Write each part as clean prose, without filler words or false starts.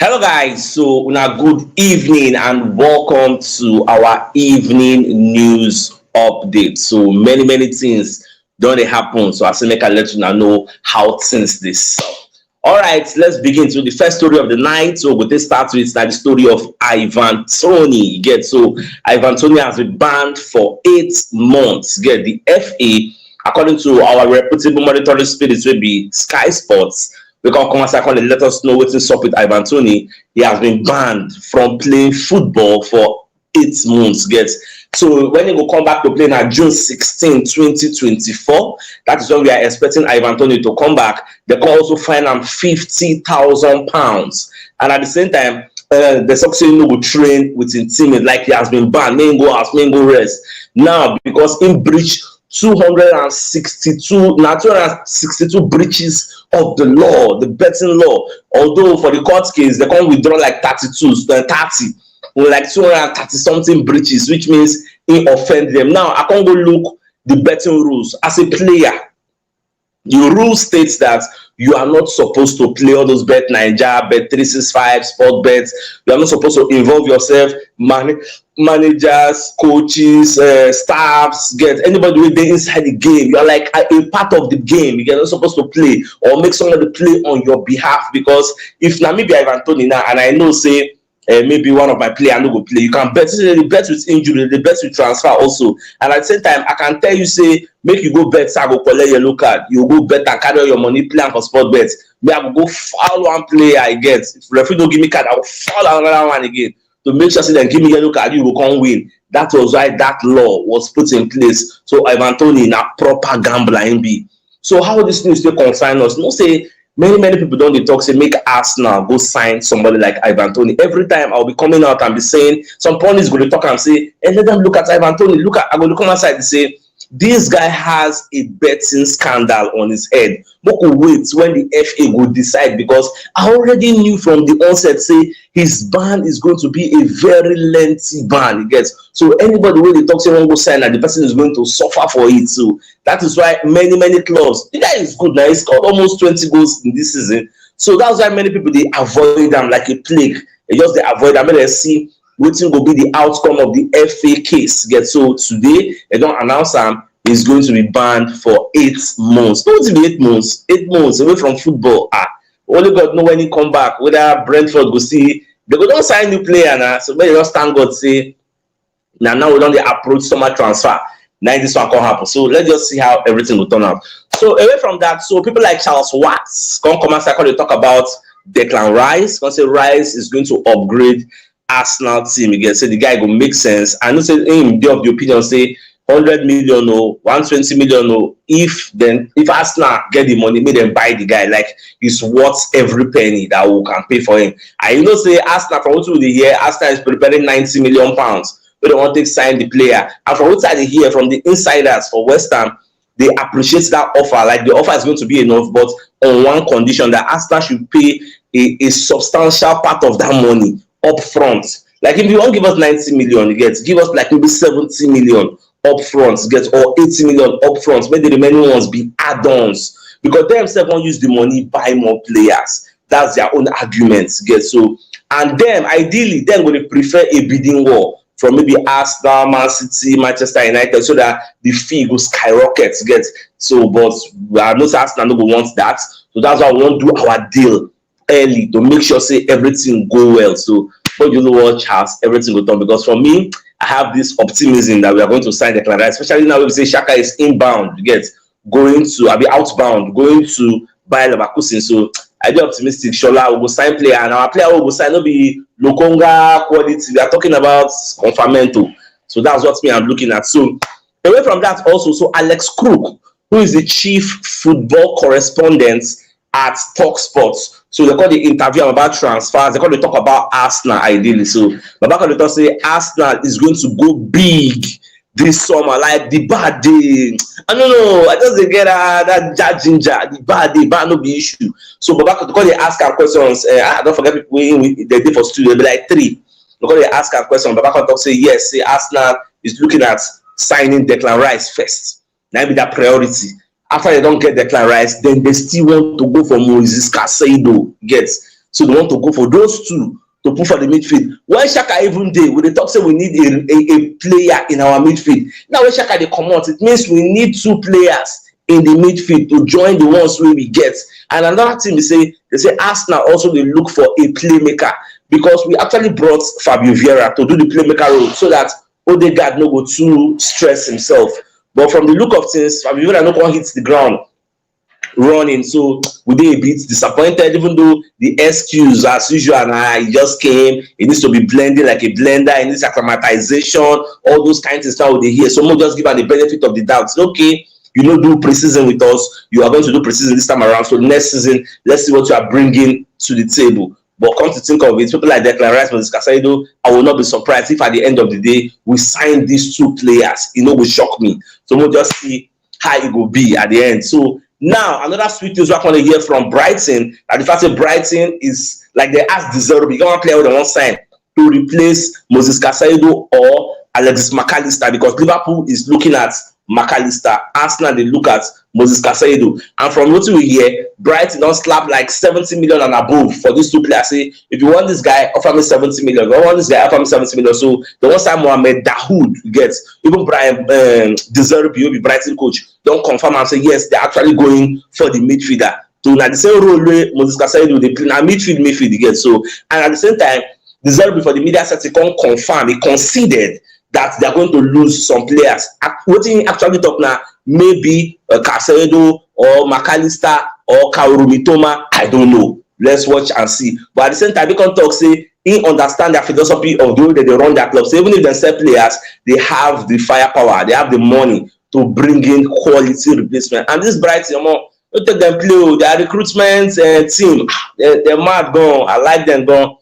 Hello guys, so una good evening and welcome to our evening news update. So many things don't happen, so I say make I let you know how things this. All right, let's begin. So the first story of the night, so we'll start with the story of Ivan Toney. You get, so Ivan Toney has been banned for 8 months. Get, the FA, according to our reputable monitoring spirit, will be Sky Sports. We can come and let us know what's up with Ivan Toney. He has been banned from playing football for 8 months. Get, so when he will come back to play now June 16, 2024, that is when we are expecting Ivan Toney to come back. They can also fine him £50,000, and at the same time, the success will train with his teammates like he has been banned. Main go house, main go rest. Now because in breach 262 breaches of the law, the betting law. Although for the court case, they can withdraw like 30, like 230 something breaches, which means he offend them. Now I can go look the betting rules. As a player, the rule states that you are not supposed to play all those bet Naija, bet 365, sport bets. You are not supposed to involve yourself, managers, coaches, staffs, get anybody with they inside the game. You are like a part of the game. You are not supposed to play or make somebody play on your behalf, because if now maybe Ivan Toney now and I know say maybe one of my players no go play, you can bet. They bet with injury, they bet with transfer also, and at the same time I can tell you say make you go bet, so I go collect yellow card, you go bet and carry your money plan for sport bet. Me I go foul one player I get, if referee don't give me card I will foul another one again to make sure say dem give me yellow card, you go come win. That was why that law was put in place. So Ivan Toney na proper gambler him be. So how this thing still concern us? No say many people don't talk say make Arsenal go sign somebody like Ivan Toney. Every time I'll be coming out and be saying some pundits go to talk and say, and let them look at Ivan Toney. Look at, I'm going to come outside and say this guy has a betting scandal on his head. Moko wait when the FA will decide, because I already knew from the onset say his ban is going to be a very lengthy ban. You get, so anybody when they talk say one go sign and the person is going to suffer for it. So that is why many clubs, the guy is good now, he scored almost 20 goals in this season. So that's why many people they avoid them like a plague. They avoid them. They see waiting will be the outcome of the FA case. Get, so today they don't announce him is going to be banned for 8 months. Don't be 8 months. 8 months away from football. Only God know when he come back. Whether Brentford go see they go don't sign new player now. So when you just thank God say now we don't approach summer transfer. Now this one can happen. So let's just see how everything will turn out. So away from that, so people like Charles Watts come and they talk about Declan Rice. Can say Rice is going to upgrade Arsenal team again. Say the guy go make sense. I know say him they of the opinion say 100 million or 120 million or if Arsenal get the money, make them buy the guy. Like it's worth every penny that we can pay for him. I say Arsenal from what we hear, Arsenal is preparing 90 million pounds. But they want to sign the player. And from what I hear from the insiders for West Ham, they appreciate that offer. Like the offer is going to be enough, but on one condition, that Arsenal should pay a substantial part of that money up front. Like if you want to give us 90 million, you get give us like maybe 70 million up front, get, or 80 million up front. May the remaining ones be add-ons, because they themselves won't use the money buy more players. That's their own arguments. Get, so and then ideally then going to prefer a bidding war from maybe Arsenal, Man City, Manchester United, so that the fee goes skyrocket. Get, so but I know Arsenal no go want that. So that's why we want to do our deal early to make sure say everything go well. So but you know what, Charles, everything will done, because for me I have this optimism that we are going to sign Declan Rice, especially now we say Xhaka is inbound, you get, going to be outbound, going to Bayer Leverkusen. So I be optimistic. Shola will go sign player, and our player will go sign no be Lokonga quality. We are talking about Confamento. So that's what me I'm looking at. So away from that also, so Alex Crook, who is the chief football correspondent at CHUKS Sports. So they call the interview about transfers. They call the talk about Arsenal ideally. So Babaka they say Arsenal is going to go big this summer, like the bad day. I don't know. I just get that ginger. The bad no be issue. So Babaka they call they ask our questions. I don't forget people they did for studio. They be like 3. Because they ask our question. Babaka talk say yes. Say Arsenal is looking at signing Declan Rice first. That be that priority. After they don't get Declan Rice, then they still want to go for Moises Caicedo. Gets, So they want to go for those two to put for the midfield. When Xhaka even dey, we dey talk say we need a player in our midfield. Now when Xhaka dey comot, it means we need two players in the midfield to join the ones wey we get. And another thing is say they say Arsenal also dey look for a playmaker, because we actually brought Fabio Vieira to do the playmaker role so that Odegaard no go too stress himself. But from the look of things, Fabio Vieira no come hit the ground running, so we dey a bit disappointed, even though the excuse as usual, and he just came, he needs to be blending like a blender, he needs acclimatization, all those kinds of stuff they hear. So we'll just give her the benefit of the doubt. Okay, you don't do preseason with us, you are going to do preseason this time around, so next season let's see what you are bringing to the table. But come to think of it, people like Declan Rice, Moses Casado, I will not be surprised if at the end of the day we sign these two players. It will shock me. So we'll just see how it will be at the end. So now another sweet news we're going to hear from Brighton, and the fact that Brighton is like they asked the Zero, you want to play with the one sign to replace Moses Casado or Alexis McAllister, because Liverpool is looking at McAllister, Arsenal they look at Moses Casado. And from what we hear, Brighton don't slap like 70 million and above for these two players. Say, if you want this guy, offer me 70 million. If you want this guy, offer me 70 million. So the one time Mohamed Dahoud gets, even Brian Deserve, the Brighton coach, don't confirm and say yes, they're actually going for the midfielder. So now the same role where Moses Casado they play now midfield again. So, and at the same time, Deserve for the media set he can't confirm, he conceded that they are going to lose some players. What he actually talk now, maybe Casado or McAllister or Kaoru Mitoma, I don't know. Let's watch and see. But at the same time, they can talk, say, he understand their philosophy of the way that they run their club. So even if they sell players, they have the firepower, they have the money to bring in quality replacement. And this Brighton, don't take them play, their recruitment team, they're mad gone. I like them gone.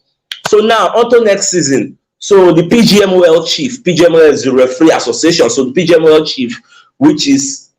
So now, until next season, so the PGMOL chief, PGMOL is the referee association, so the PGMOL chief, which is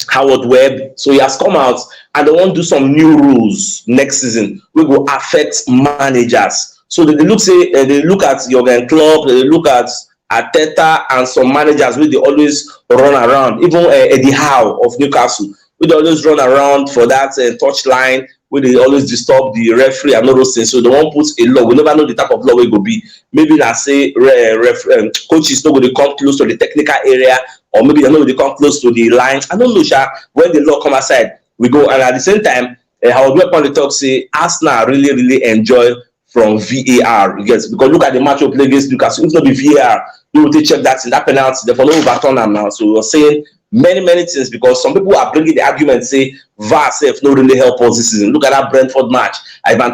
Howard Webb, so he has come out and they want to do some new rules next season which will affect managers. So they look at Jurgen Klopp, they look at Arteta and some managers where they always run around, even Eddie Howe of Newcastle, where they always run around for that touch line, where they always disturb the referee and all those things. So they won't put a law. We never know the type of law it will be. Maybe I say coaches not going to come close to the technical area, or maybe they're not going to come close to the lines. I don't know, Sha. When the law come aside, we go. And at the same time, I would on the talk say Arsenal really enjoy from VAR. Because look at the match of play against Newcastle. If not be VAR, you will check that in that penalty. Therefore, no overturn them now. So we're saying many things, because some people are bringing the argument, say VAR self no really help us this season. Look at that Brentford match.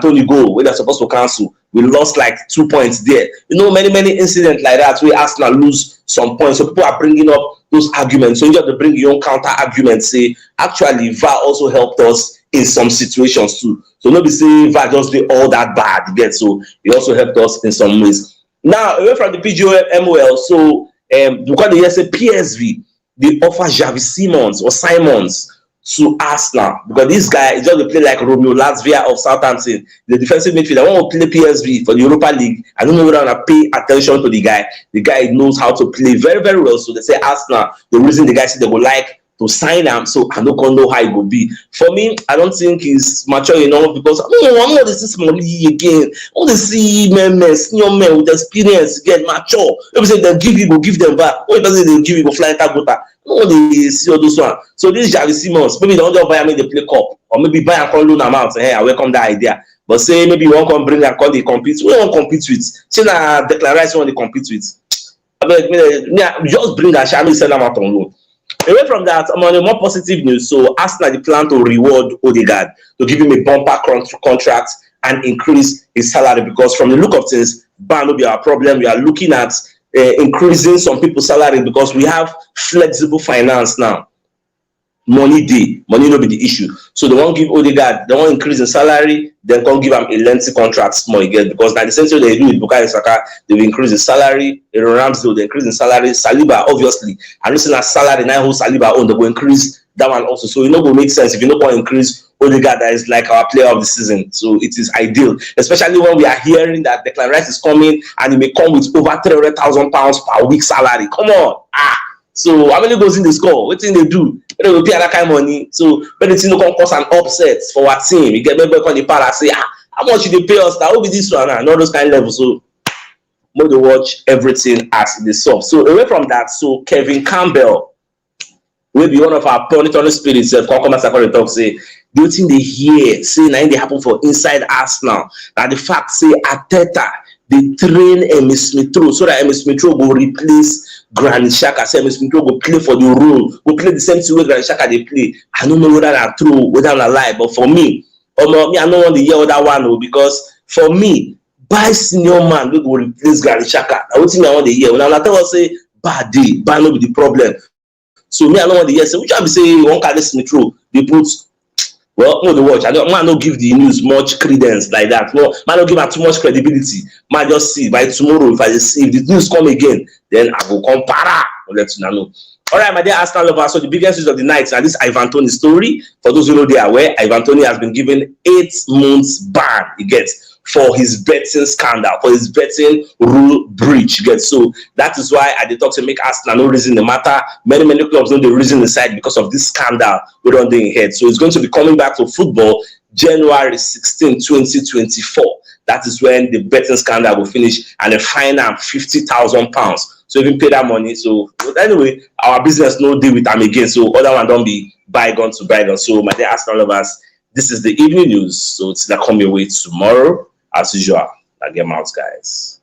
Toney goal where they're supposed to cancel. We lost like 2 points there. Many incidents like that where Arsenal lose some points. So people are bringing up those arguments. So you have to bring your own counter argument. Say actually VAR also helped us in some situations too. So nobody say VAR just did all that bad. So it also helped us in some ways. Now away from the PGMOL, so because they say PSV, they offer Xavi Simons to Arsenal, because this guy is just to play like Romeo Lasvia of Southampton, the defensive midfielder. I want to play PSV for the Europa League. I don't know whether I want to pay attention to the guy. The guy knows how to play very well. So they say Arsenal, the reason the guy said they would like to sign him, so I don't know how it will be. For me, I don't think he's mature enough, because I want to see somebody again. I want to see senior men with experience get mature. If say they give you, go give them back. Or if they give you, go fly into Gota. I want to see all those one. So this Xavi Simons, maybe they don't just buy him in the play cup, or maybe buy and call loan amount. Hey, I welcome that idea. But say maybe you want to bring and call they compete. We don't compete with. Say na Declan Rice want to compete with. I mean, just bring and Xavi send them out on loan. Away from that, I'm on a more positive news. So Arsenal plan to reward Odegaard, to give him a bumper contract and increase his salary, because from the look of things, ban will be our problem. We are looking at increasing some people's salary, because we have flexible finance now. Money no be the issue. So they won't give Odegaard, they won't increase the salary, then can't give him a lengthy contract small again, because now the same way they do it, Bukayo Saka, they will increase the salary, Aaron Ramsdale, they increase the salary, Saliba, obviously, and listen at salary now who Saliba own, they will increase that one also. So it no go make sense if you don't want to increase Odegaard, that is like our player of the season. So it is ideal, especially when we are hearing that Declan Rice is coming and he may come with over £300,000 per week salary. Come on, so how many goals in the score? What thing they do? They will pay that kind of money. So when the team don't cause an upset for our team, you get maybe on the para say, How much they pay us now? Who be this one and all those kind of levels. So more to watch everything as it is solved. So away from that, so Kevin Campbell will be one of our planetary spirits. Come and talk say, do you think they hear say now they happen for inside Arsenal? Now the fact say Arteta they train Emile Smith Rowe so that Emile Smith Rowe will replace Granit Xhaka. Say Emile Smith Rowe will play for the role, will play the same thing way Granit Xhaka they play. I don't know whether that's true, whether I'm lie, but for me, I don't want to hear that one because for me, buy senior man we go replace Granit Xhaka. I don't think I want to hear. When I tell us say bad day, bad no be the problem. So me I don't want to hear. So which I be say one Carlos Smith Rowe they put. Well, no, the watch. I don't give the news much credence like that. No, man, don't give her too much credibility. Man, just see by tomorrow. If I see if the news come again, then I will compare. I'll let you know. All right, my dear Arsenal lovers. So the biggest news of the night and this Ivan Toney story. For those who know they are aware, Ivan Toney has been given 8 months ban. He gets for his betting scandal, for his betting rule breach. Get so that is why I did talk to make Arsenal no reason the matter. Many clubs know the reason inside because of this scandal we don't think head. So it's going to be coming back to football January 16, 2024. That is when the betting scandal will finish and the fine am £50,000. So even pay that money. So but anyway, our business no deal with them again. So other one don't be bygone to bygone. So my dear Arsenal lovers, this is the evening news. So it's gonna come your way tomorrow. As usual, I get out, guys.